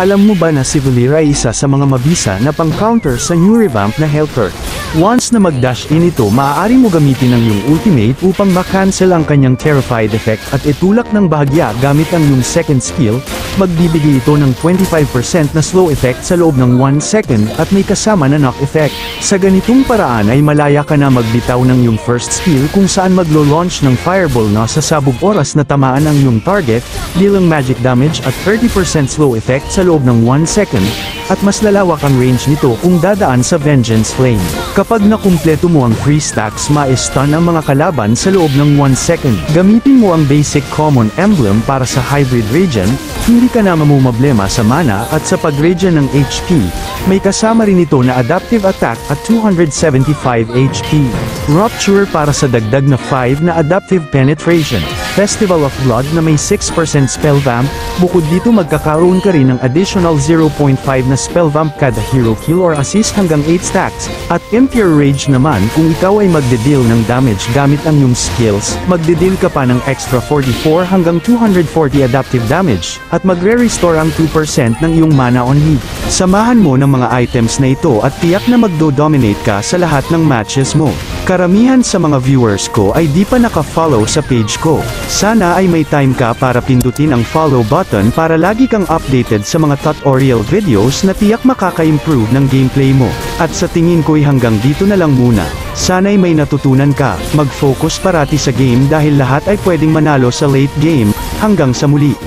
Alam mo ba na si Valeera ay isa sa mga mabisa na pang-counter sa new revamp na Helter? Once na mag-dash in ito, maaari mo gamitin ang iyong ultimate upang makancel ang kanyang terrified effect at itulak ng bahagya gamit ang iyong second skill. Magbibigay ito ng 25% na slow effect sa loob ng 1 second at may kasama na knock effect. Sa ganitong paraan ay malaya ka na magbitaw ng iyong first skill kung saan maglo-launch ng fireball na sa sabog oras na tamaan ang iyong target, bilang magic damage at 30% slow effect sa loob ng 1 second, at mas lalawak ang range nito kung dadaan sa Vengeance Flame. Kapag nakumpleto mo ang 3 stacks, ma-stun ang mga kalaban sa loob ng 1 second. Gamitin mo ang basic common emblem para sa hybrid regen, hindi ka na mamumblema sa mana at sa pag-regen ng HP. May kasama rin ito na adaptive attack at 275 HP. Rupture para sa dagdag na 5 na adaptive penetration. Festival of Blood na may 6% spell vamp, bukod dito magkakaroon ka rin ng additional 0.5 na spell vamp kada hero kill or assist hanggang 8 stacks, at Impure Rage naman kung ikaw ay magde-deal ng damage gamit ang iyong skills, magde-deal ka pa ng extra 44 hanggang 240 adaptive damage, at magre-restore ang 2% ng iyong mana on hit. Samahan mo ng mga items na ito at tiyak na magdo-dominate ka sa lahat ng matches mo. Karamihan sa mga viewers ko ay di pa naka-follow sa page ko. Sana ay may time ka para pindutin ang follow button para lagi kang updated sa mga tutorial videos na tiyak makaka-improve ng gameplay mo. At sa tingin ko'y hanggang dito na lang muna. Sana'y may natutunan ka, mag-focus parati sa game dahil lahat ay pwedeng manalo sa late game. Hanggang sa muli.